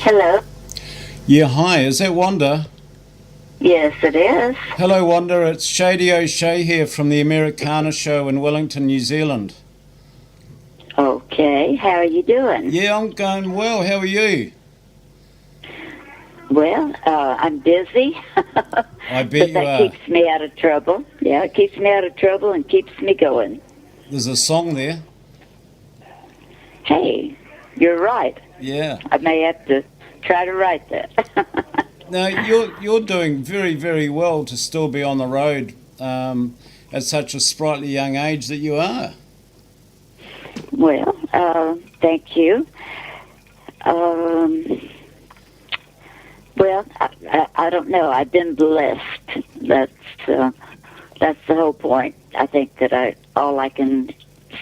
Hello. Yeah, hi, is that Wanda? Yes, it is. Hello, Wanda, it's Shady O'Shea here from the Americana Show in Wellington, New Zealand. Okay. How are you doing? Yeah, I'm going well, how are you? Well, I'm busy, I bet but you that are. keeps me out of trouble. Yeah, it keeps me out of trouble and keeps me going. There's a song there. Hey, you're right. Yeah. I may have to try to write that. Now, you're doing very, very well to still be on the road at such a sprightly young age that you are. Well, thank you. Um, well, I don't know. I've been blessed. That's uh, that's the whole point. I think that all I can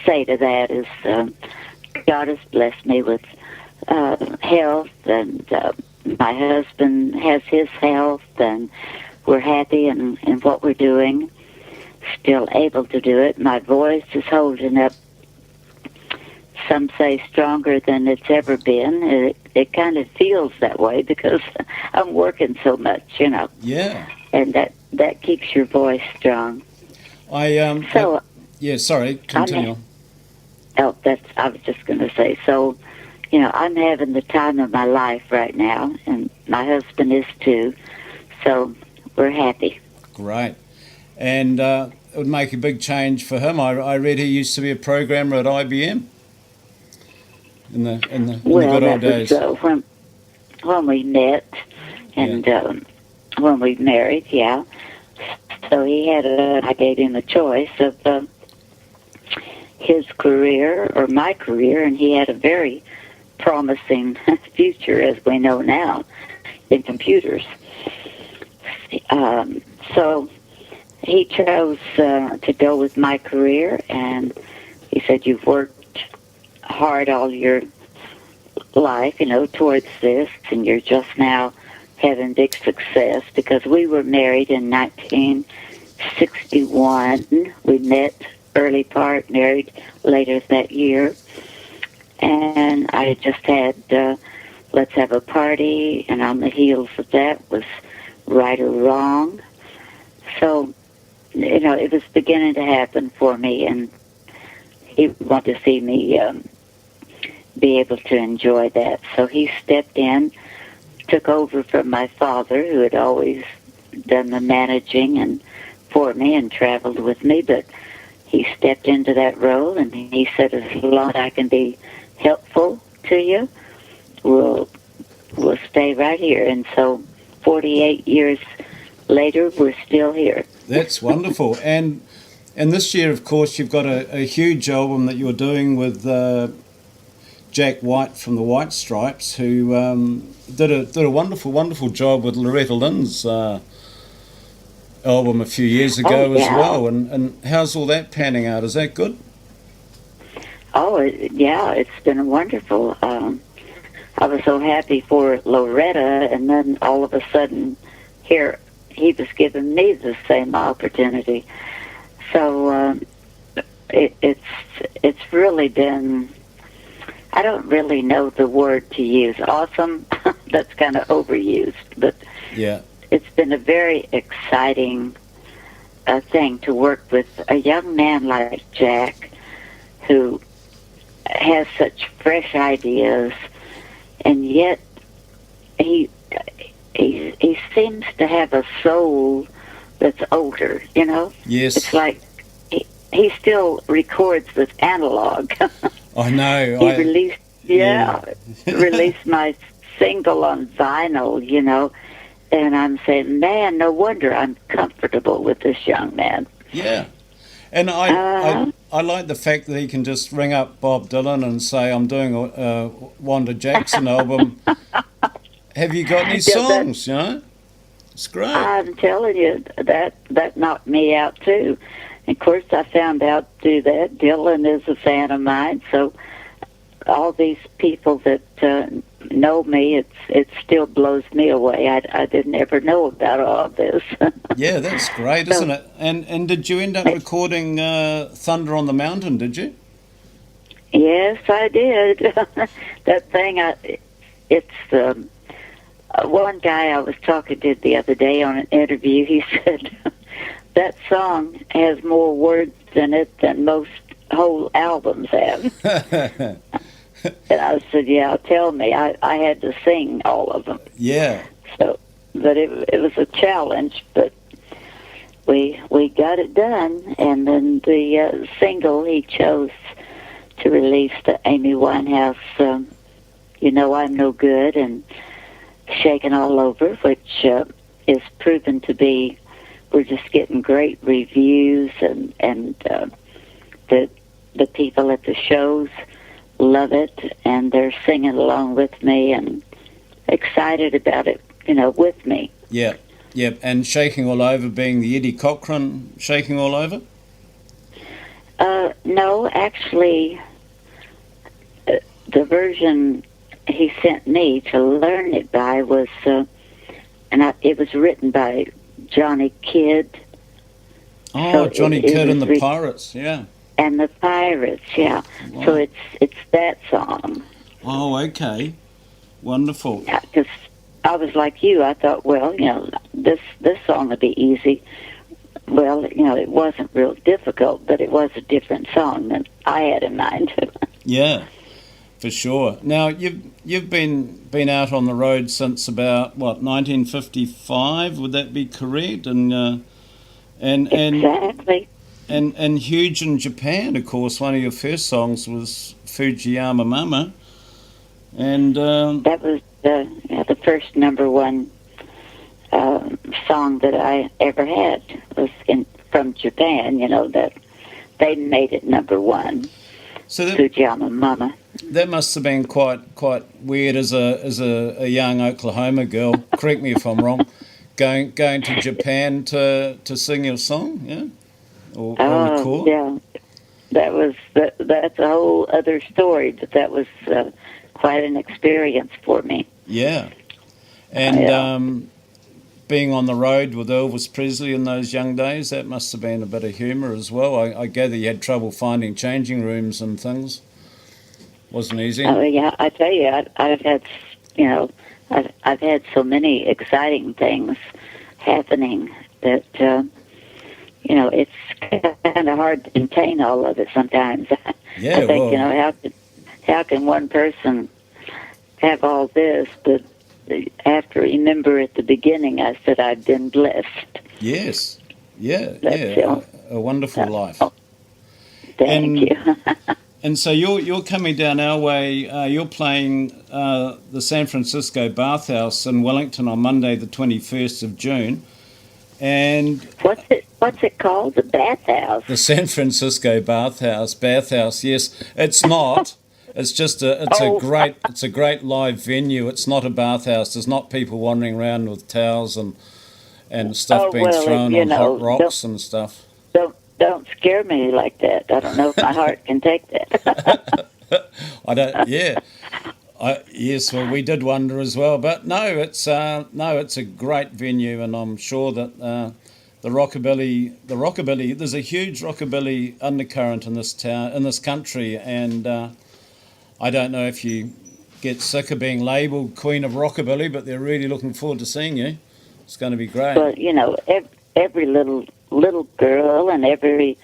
say to that is God has blessed me with health, and my husband has his health, and we're happy in what we're doing. Still able to do it. My voice is holding up. Some say stronger than it's ever been. It kind of feels that way because I'm working so much, Yeah. and that keeps your voice strong. So Yeah, sorry, I'm, continue. I was just going to say. So, I'm having the time of my life right now, and my husband is too. So we're happy. Great. And it would make a big change for him. I read he used to be a programmer at IBM in the Well, good old that was days. when we met, Yeah. and when we married. Yeah. So I gave him a choice of his career or my career, and he had a very promising future, as we know now, in computers. So he chose to go with my career, and he said, "You've worked hard all your life, towards this, and you're just now having big success," because we were married in 1961. We met early part, married later that year, and I just had let's have a party, and on the heels of that was right or wrong. So, it was beginning to happen for me, and he wanted to see me be able to enjoy that. So he stepped in, took over from my father, who had always done the managing and for me and traveled with me, but he stepped into that role, and he said, "As long as I can be helpful to you, we'll stay right here." And so 48 years later, we're still here. That's wonderful. And this year, of course, you've got a huge album that you're doing with Jack White from the White Stripes, who did a wonderful, wonderful job with Loretta Lynn's album a few years Oh, ago as yeah. well. And how's all that panning out? Is that good? Oh, yeah, it's been wonderful. I was so happy for Loretta, and then all of a sudden, here he was giving me the same opportunity. So it's really been. I don't really know the word to use. Awesome. That's kind of overused, but Yeah. it's been a very exciting thing to work with a young man like Jack, who has such fresh ideas, and yet he he seems to have a soul that's older. Yes. It's like he still records with analog. I know. He released, Yeah. released my single on vinyl, and I'm saying, man, no wonder I'm comfortable with this young man. Yeah. And I like the fact that he can just ring up Bob Dylan and say, "I'm doing a Wanda Jackson album. Have you got any Yeah, songs?" It's great. I'm telling you, that knocked me out too. And of course, I found out through that Dylan is a fan of mine. So all these people that know me, it still blows me away. I didn't ever know about all this. Yeah, that's great, isn't it? And did you end up recording Thunder on the Mountain, did you? Yes, I did. That thing, one guy I was talking to the other day on an interview. He said that song has more words in it than most whole albums have. And I said, "Yeah, tell me." I had to sing all of them. Yeah. So, but it was a challenge, but we got it done. And then the single he chose to release, the Amy Winehouse, "You Know I'm No Good," and "Shaking All Over," which is proven to be. We're just getting great reviews, and the people at the shows love it, and they're singing along with me and excited about it, with me. Yeah. Yep. And "Shaking All Over" being the Eddie Cochran "Shaking All Over." No, actually, the version he sent me to learn it by was, it was written by Johnny Kidd. Oh, So Johnny it Kidd was and the Pirates. Yeah. and the Pirates, yeah. Wow. So it's that song. Oh, okay. Wonderful. Because I was like you. I thought, well, this song would be easy. Well, it wasn't real difficult, but it was a different song than I had in mind. Yeah, for sure. Now you've been out on the road since about 1955? Would that be correct? And Exactly. and huge in Japan, of course. One of your first songs was Fujiyama Mama, and That was the first number one song that I ever had was from Japan. That they made it number one. so Fujiyama Mama. that must have been quite weird as a young Oklahoma girl. Correct me if I'm wrong. Going to Japan to sing your song, yeah, or record. Yeah, that's a whole other story. But that was quite an experience for me. Yeah, and Yeah. being on the road with Elvis Presley in those young days, that must have been a bit of humour as well. I gather you had trouble finding changing rooms and things. Wasn't easy. Oh yeah, I tell you, I've had, I've had so many exciting things happening that it's kind of hard to contain all of it sometimes. Yeah, I think well, how can one person have all this, but I have to remember at the beginning I said I've been blessed. yes, yeah, That's yeah, a wonderful life. Oh, thank And you. and so you're coming down our way. You're playing the San Francisco Bathhouse in Wellington on Monday, the 21st of June, and What's it called? The bathhouse. the San Francisco Bathhouse. Yes, it's not. It's just it's Oh. a great live venue. It's not a bathhouse. There's not people wandering around with towels and stuff Oh, being well, thrown you on know, hot rocks and stuff. Don't scare me like that. I don't know if my heart can take that. I don't. Yeah. Yes. Well, we did wonder as well, but no, it's a great venue, and I'm sure that the rockabilly. There's a huge rockabilly undercurrent in this town, in this country, and I don't know if you get sick of being labelled Queen of Rockabilly, but they're really looking forward to seeing you. It's going to be great. But every little girl and every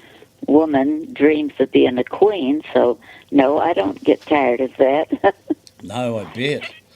woman dreams of being a queen. So no, I don't get tired of that. No, I bet.